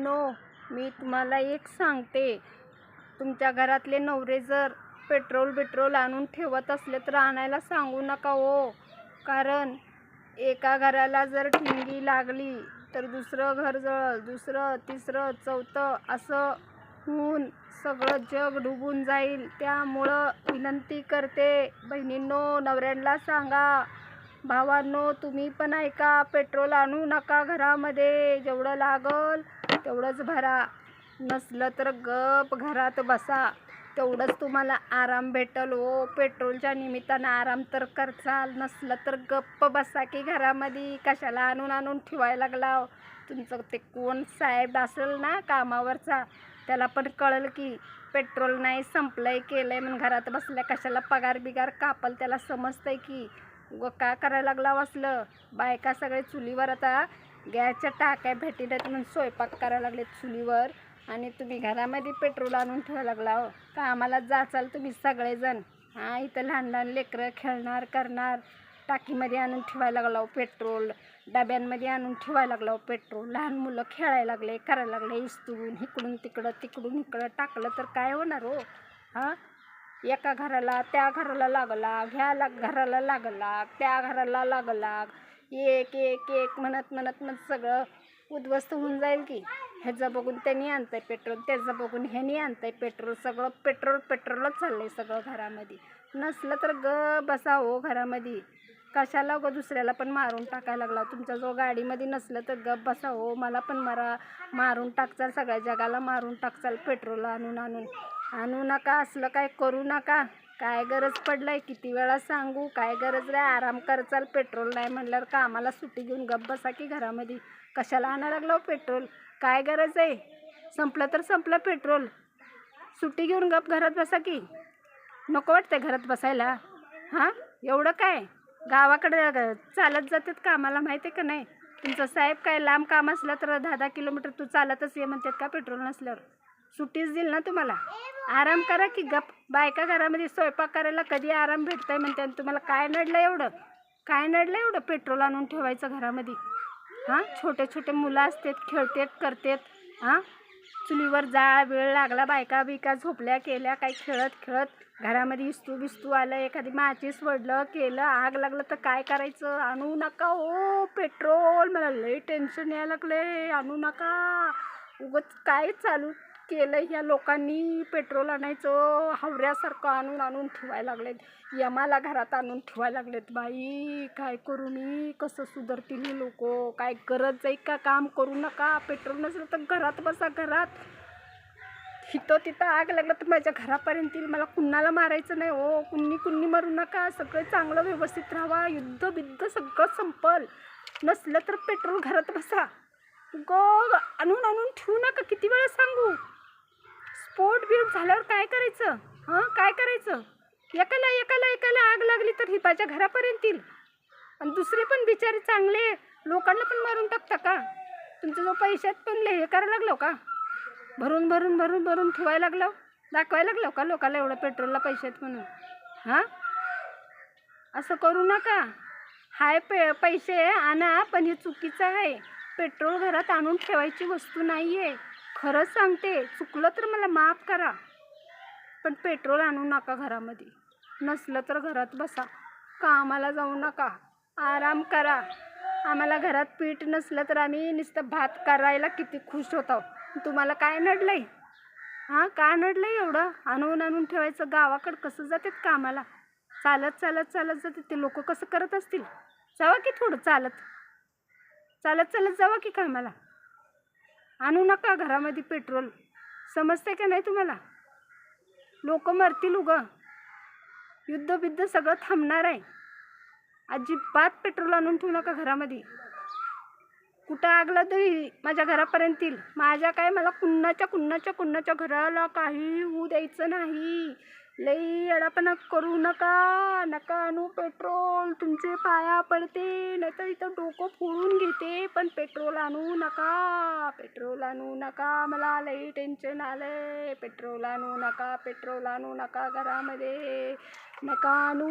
बायकांनो, मी तुम्हाला एक सांगते, तुमच्या घरातले नवरे जर पेट्रोल आणून ठेवत असले तर आणायला सांगू नका हो. कारण एका घराला जर ठिणगी लागली तर दुसरं घर जळल, दुसरं, तिसरं, चौथं असं होऊन सगळं जग डुबून जाईल. त्यामुळं विनंती करते, बहिणींनो, नवऱ्यांना सांगा, भावांनो, तुम्ही पण ऐका, पेट्रोल आणू नका घरामध्ये. जेवढं लागल तेवढंच भरा, नसलं तर गप घरात बसा. तेवढंच तुम्हाला आराम भेटल हो. पेट्रोलच्या निमित्तानं आराम तर करचाल, नसलं तर गप्प बसा की घरामध्ये. कशाला आणून ठेवायला लागला. तुमचं ते कोण साहेब असेल ना कामावरचा, त्याला पण कळलं की पेट्रोल नाही, संपलंय, केलंय म्हणून घरात बसल्या कशाला पगार बिगार कापल. त्याला समजतंय की का करायला लागला असलं. बायका सगळे चुलीवर आता गॅसच्या टाक्या भेटी नाहीत म्हणून स्वयंपाक करायला लागले चुलीवर, आणि तुम्ही घरामध्ये पेट्रोल आणून ठेवायला लागला हो. कामाला जाचाल तुम्ही सगळेजण. इथं लहान लहान लेकरं खेळणार करणार, टाकीमध्ये आणून ठेवायला लागला हो पेट्रोल, डब्यांमध्ये आणून ठेवायला लागला हो पेट्रोल. लहान मुलं खेळायला लागले, करायला लागले इस्तून, इकडून तिकडं तिकडून इकडं टाकलं तर काय होणार हो. एका घराला त्या घराला लागला, ह्या घराला लागला, त्या घराला लागला, एक एक एक म्हणत सगळं उद्ध्वस्त होऊन जाईल की. ह्याचं बघून त्यांनी आणतंय पेट्रोल, त्याचं बघून ह्यानी आणतंय पेट्रोल, सगळं पेट्रोलच चाललंय सगळं घरामध्ये. नसलं तर बसा हो घरामध्ये. कशाला दुसऱ्याला पण मारून टाकायला लागला. तुमच्या जो गाडीमध्ये नसलं तर गप बसा हो. मला पण मारून टाकचाल, सगळ्या जगाला मारून टाकचाल पेट्रोल आणू नका. असलं काय करू नका. काय गरज पडलंय, किती वेळा सांगू, काय गरज नाही. आराम करचाल. पेट्रोल नाही म्हणल्यावर कामाला सुट्टी घेऊन गप बसा की घरामध्ये. कशाला आणायला लागलो पेट्रोल, काय गरज आहे. संपलं तर संपलं पेट्रोल, सुट्टी घेऊन गप घरात बसा की. नको वाटतंय घरात बसायला. एवढं काय, गावाकडे चालत जातात कामाला, माहिती आहे का नाही. तुमचा साहेब काय लांब काम असलं तर 10-10 किलोमीटर तू चालतच ये म्हणतात का पेट्रोल नसल्यावर. सुट्टीच दिल ना तुम्हाला. आराम करा की गप. बायका घरामध्ये स्वयंपाक करायला कधी आराम भेटतंय म्हणते. तुम्हाला काय नडलं एवढं पेट्रोल आणून ठेवायचं घरामध्ये. छोटे मुलं असतात, खेळतात करतात. चुलीवर जाळ वेळ लागला, बायका बिका झोपल्या केल्या, काय खेळत घरामध्ये इस्तू बिस्तू आलं, एखादी माचीस वडलं केलं, आग लागलं तर काय करायचं. आणू नका हो पेट्रोल. मला लई टेन्शन यायला लागले. आणू नका. उगाच काय चालू केलं ह्या लोकांनी. पेट्रोल आणायचं हावऱ्यासारखं आणून ठेवायला लागलेत. यमाला घरात आणून ठेवायला लागलेत. बाई काय करू मी, कसं सुधारतील ही लोक. काय गरज आहे का, काम करू नका. पेट्रोल नसलं तर घरात बसा. घरात इथं तिथं आग लागलं तर माझ्या घरापर्यंत येईल. मला कुणाला मारायचं नाही हो. कुणी मारू नका. सगळं चांगलं व्यवस्थित राहावा. युद्ध बिद्ध सगळं संपल. नसलं तर पेट्रोल घरात बसा. आणून ठेवू नका. किती वेळा सांगू. स्फोट बीट झाल्यावर काय करायचं. काय करायचं. एकाला आग लागली तर ही माझ्या घरापर्यंत येईल, आणि दुसरे पण बिचारे चांगले लोकांना पण मारून टाकता का. तुमचं जो पैशात पण हे करायला लागलो का, भरून ठेवायला लागलो, दाखवायला लागलो का लोकांना एवढं पेट्रोलला पैसे आहेत म्हणून. असं करू नका. पैसे आणा, पण हे चुकीचं आहे. पेट्रोल घरात आणून ठेवायची वस्तू नाही आहे. खरंच सांगते, चुकलं तर मला माफ करा, पण पेट्रोल आणू नका घरामध्ये. नसलं तर घरात बसा. कामाला जाऊ नका. आराम करा. आम्हाला घरात पीठ नसलं तर आम्ही नुसतं भात करायला किती खुश होतो. तुम्हाला काय नडलंय. काय नडलंय एवढं आणून ठेवायचं. गावाकडं कसं जातात कामाला, चालत जातात ते लोक. कसं करत असतील. जावा की थोडं चालत जावा की कामाला. आणू नका घरामध्ये पेट्रोल. समजते का नाही तुम्हाला. लोक मरतील उगं. युद्ध बिद्ध सगळं थांबणार आहे. अजिबात पेट्रोल आणून ठेवू नका घरामध्ये. कुठं आगलं तरी माझ्या घरापर्यंत येईल. मला कुणाच्या घराला काही होऊ द्यायचं नाही. लई अडापणा करू नका आणू पेट्रोल. तुमचे पाया पडते, नाही तर इथं डोकं फोडून घेते. पण पेट्रोल आणू नका. मला लई टेन्शन आलंय. पेट्रोल आणू नका घरामध्ये. नका आणू.